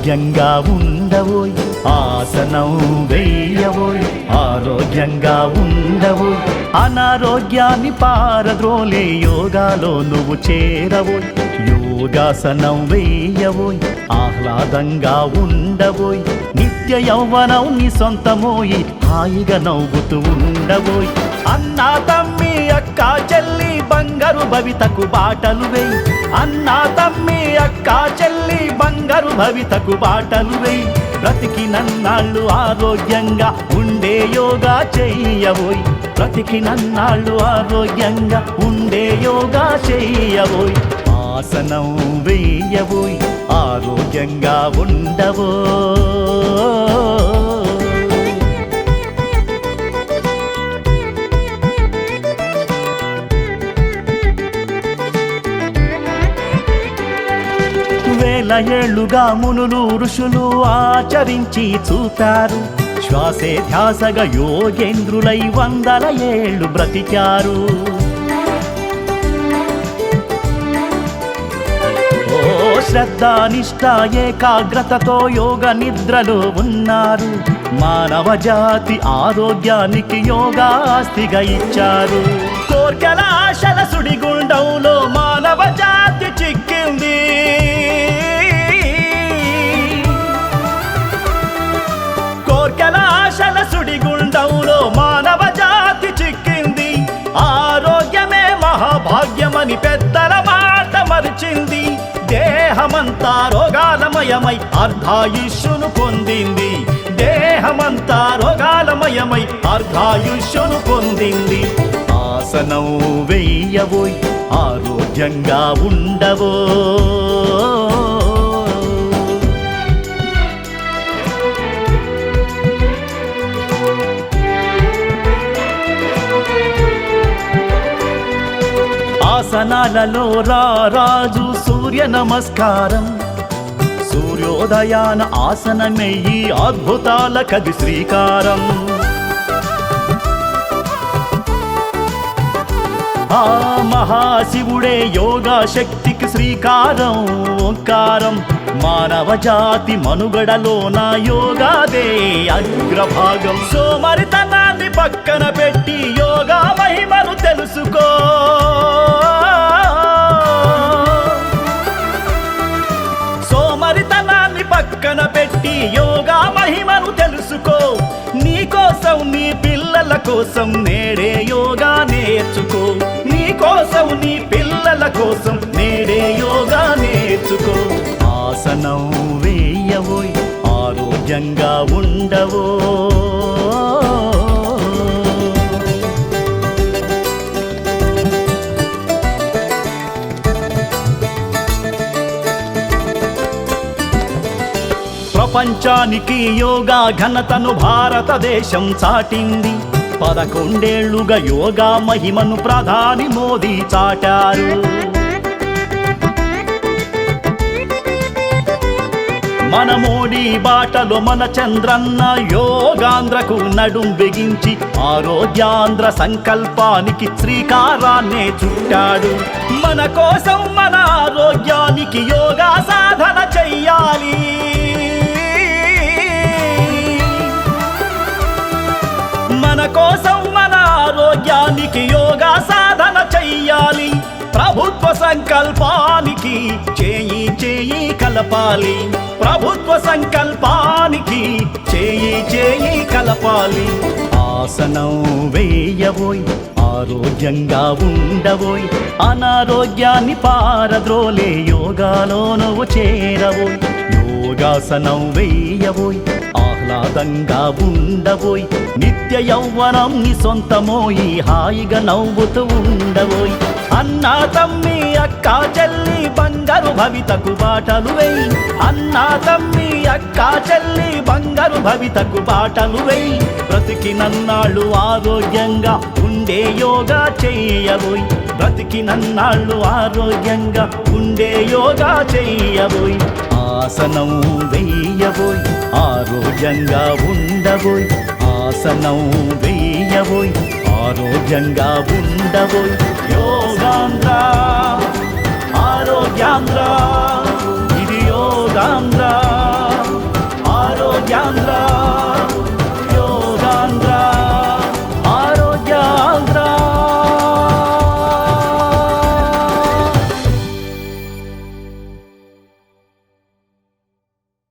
ఆరోగ్యంగా ఉండవోయ్ ఆసనం వెయ్యవోయ్ ఆరోగ్యంగా ఉండవోయ్ అనారోగ్యాన్ని పారద్రోలే యోగాలో నువ్వు చేరవోయ్ యోగాసనం వెయ్యవోయ్ ఆహ్లాదంగా ఉండవోయ్ నిత్య యౌవనం నీ సొంతమోయి హాయిగా నవ్వుతూ ఉండవోయ్ అన్నా తమ్మి అక్క చెల్లి బంగారు భవితకు బాటలు వేయి అన్నా తమ్మి అక్క చెల్లి బంగారు భవితకు బాటలు వేయి బ్రతికినన్నాళ్ళు ఆరోగ్యంగా ఉండే యోగా చెయ్యవోయ్ బ్రతికినన్నాళ్ళు ఆరోగ్యంగా ఉండే యోగా చెయ్యవోయ్ ఆసనం వేయవోయ్ ఆరోగ్యంగా ఉండవో వేల ఏళ్లుగా మునులు ఋషులు ఆచరించి చూపారు శ్వాసే ధ్యాసగా యోగేంద్రులై 100 ఏళ్ళు బ్రతికారు శ్రద్ధ నిష్ఠ ఏకాగ్రతతో యోగ నిద్రలో ఉన్నారు మానవ జాతి ఆరోగ్యానికి యోగాస్తిగా ఇచ్చారు కోర్కెల ఆశల సుడిగుండంలో మానవ జాతి చిక్కింది కోర్కెల ఆశల సుడిగుండంలో మానవ జాతి చిక్కింది ఆరోగ్యమే మహాభాగ్యమని పెద్దల మాట మరిచింది దేహమంతా రోగాలమయమై అర్ధాయుష్యును పొందింది దేహమంతా రోగాలమయమై అర్ధాయుష్యును పొందింది ఆసనం వెయ్యవోయ్ ఆరోగ్యంగా ఉండవో ఆసనాలలో రాజు సూర్య నమస్కారం సూర్యోదయాన ఆసనమే ఈ అద్భుతాల కది శ్రీకారం ఆ మహాశివుడే యోగా శక్తికి శ్రీకారం ఓంకారం మానవ జాతి మనుగడలోన యోగాదే అగ్రభాగం సోమరితనాన్ని పక్కన పెట్టి యోగా మహిమను తెలుసుకో సోమరితనాన్ని పక్కన పెట్టి యోగా మహిమను తెలుసుకో నీకోసం నీ పిల్లల కోసం నేడే యోగా నేర్చుకో నీకోసం నీ పిల్లల కోసం నేడే యోగా నేర్చుకో ఆసనం వేయవోయ్ ఆరోగ్యంగా ఉండవో ప్రపంచానికి యోగా ఘనతను భారతదేశం చాటింది 11 ఏళ్లుగా యోగా మహిమను ప్రధాని మోదీ చాటారు మన మోడీ బాటలో మన చంద్రన్న యోగాంధ్రకు నడుం బిగించి ఆరోగ్యాంధ్ర సంకల్పానికి శ్రీకారాన్నే చుట్టాడు మన కోసం మన ఆరోగ్యానికి యోగా సాధన చెయ్యాలి మన కోసం మన ఆరోగ్యానికి యోగా సాధన చెయ్యాలి ప్రభుత్వ సంకల్పానికి చేయి కలపాలి ప్రభుత్వ సంకల్పానికి చేయి కలపాలి ఆసనం వేయవోయ్ ఆరోగ్యంగా ఉండవోయ్ అనారోగ్యాన్ని పారద్రోలే యోగాలో నువ్వు చేరవోయ్ యోగాసనం వేయవోయ్ ఆహ్లాదంగా ఉండవోయ్ నిత్య యౌవనం నీ సొంతమోయి హాయిగా నవ్వుతూ ఉండవోయ్ అన్నా తమ్మి అక్క చెల్లి బంగారు భవితకు బాటలు వేయి అన్నా తమ్మి అక్క చెల్లి బంగారు భవితకు బాటలు వేయి బ్రతికినన్నాళ్ళు ఆరోగ్యంగా ఉండే యోగా చెయ్యవోయ్ బ్రతికినన్నాళ్ళు ఆరోగ్యంగా ఉండే యోగా చెయ్యవోయ్ ఆసనం వేయవోయ్ ఆరోగ్యంగా ఉండవోయ్ ఆసనం వేయవోయ్ ఆరోగ్యంగా ఉండవోయ్ యోగాంధ్ర ఆరోగ్యాంధ్ర